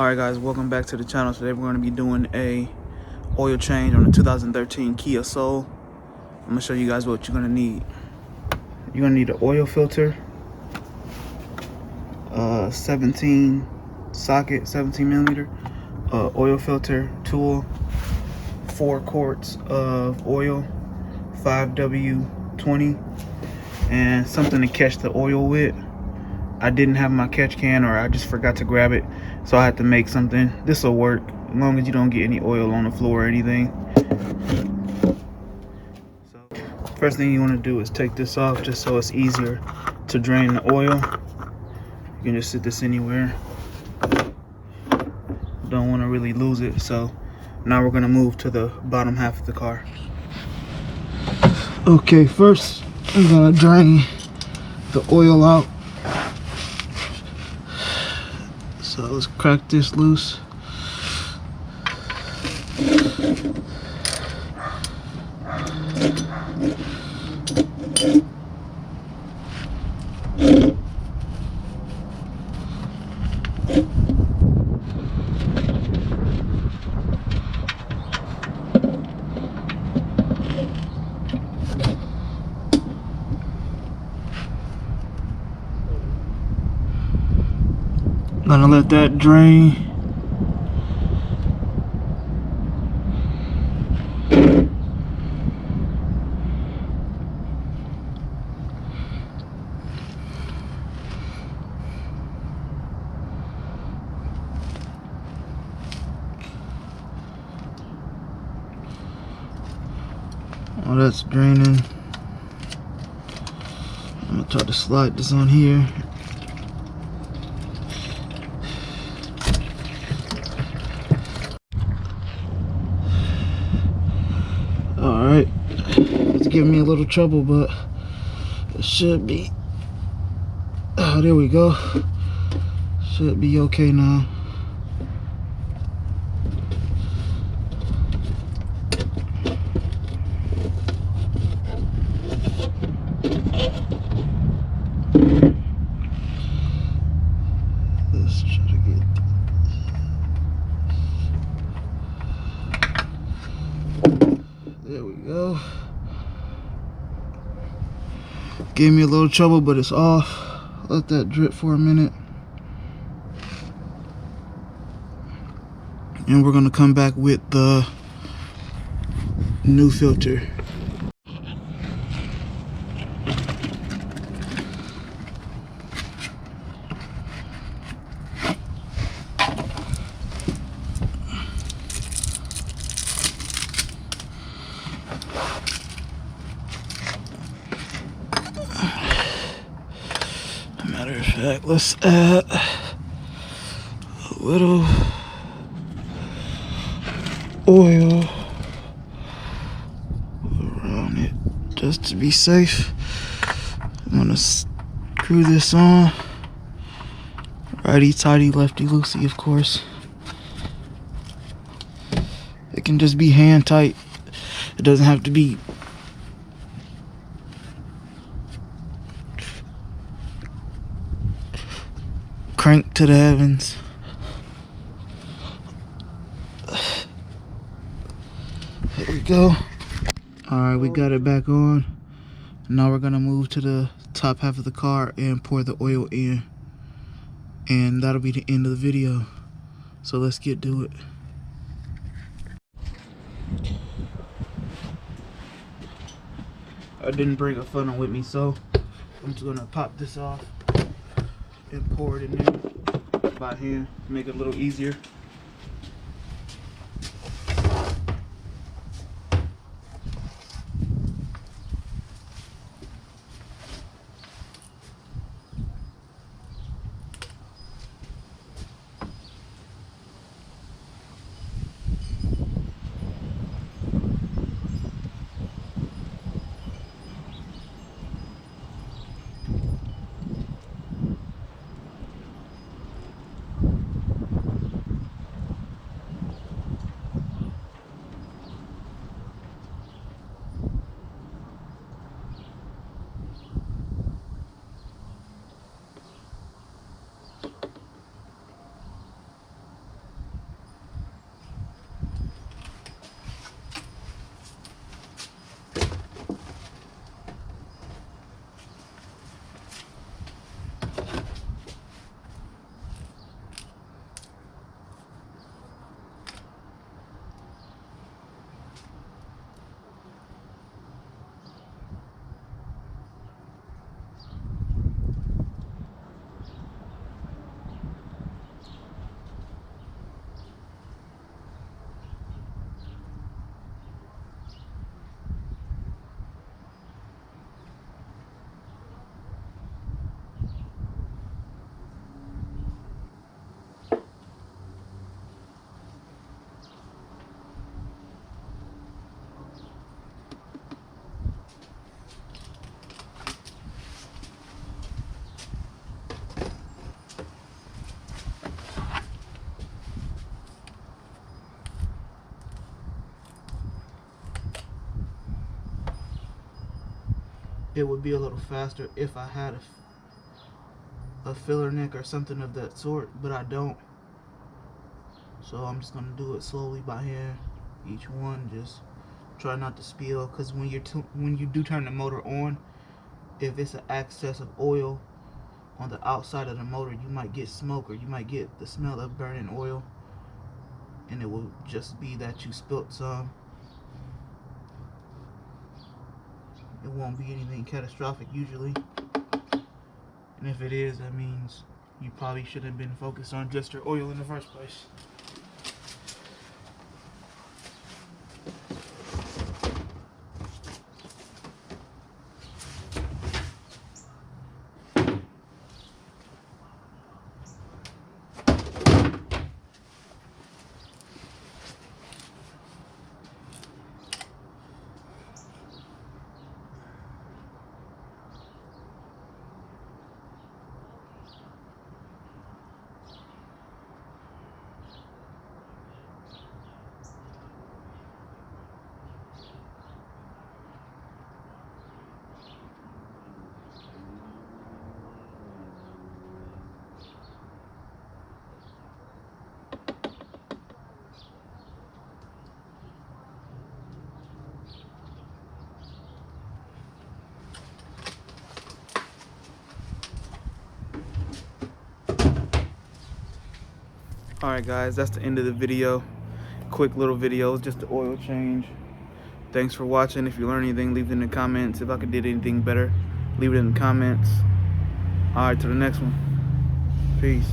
Alright guys, welcome back to the channel. Today we're going to be doing a oil change on the 2013 Kia Soul. I'm going to show you guys what you're going to need. You're going to need an oil filter, 17 millimeter oil filter tool, 4 quarts of oil, 5W20, and something to catch the oil with. I didn't have my catch can, or I just forgot to grab it, so I had to make something. This will work as long as you don't get any oil on the floor or anything. So first thing you want to do is take this off, just so it's easier to drain the oil. You can just sit this anywhere. Don't want to really lose it. So now we're going to move to the bottom half of the car. Okay, first I'm going to drain the oil out. So let's crack this loose. Gonna let that drain. While that's draining, I'm gonna try to slide this on here. Alright, it's giving me a little trouble, but it should be. Oh, there we go. Should be okay now. Let's try to get. There we go. Gave me a little trouble, but it's off. Let that drip for a minute. And we're gonna come back with the new filter. Matter of fact, let's add a little oil around it just to be safe. I'm gonna screw this on. Righty tighty, lefty loosey, of course. It can just be hand tight. It doesn't have to be cranked to the heavens. There we go. Alright, we got it back on. Now we're gonna move to the top half of the car and pour the oil in. And that'll be the end of the video. So let's get to it. I didn't bring a funnel with me, so I'm just gonna pop this off and pour it in there by hand, make it a little easier. it would be a little faster if I had a filler neck or something of that sort, but I don't. So I'm just gonna do it slowly by hand, each one. Just try not to spill, because when you do turn the motor on, if it's an excess of oil on the outside of the motor, you might get smoke, or you might get the smell of burning oil, and it will just be that you spilt some. It won't be anything catastrophic usually, and if it is, that means you probably should have been focused on just your oil in the first place. Alright guys, that's the end of the video. Quick little video, just the oil change. Thanks for watching. If you learned anything, leave it in the comments. If I could did anything better, leave it in the comments. Alright, to the next one. Peace.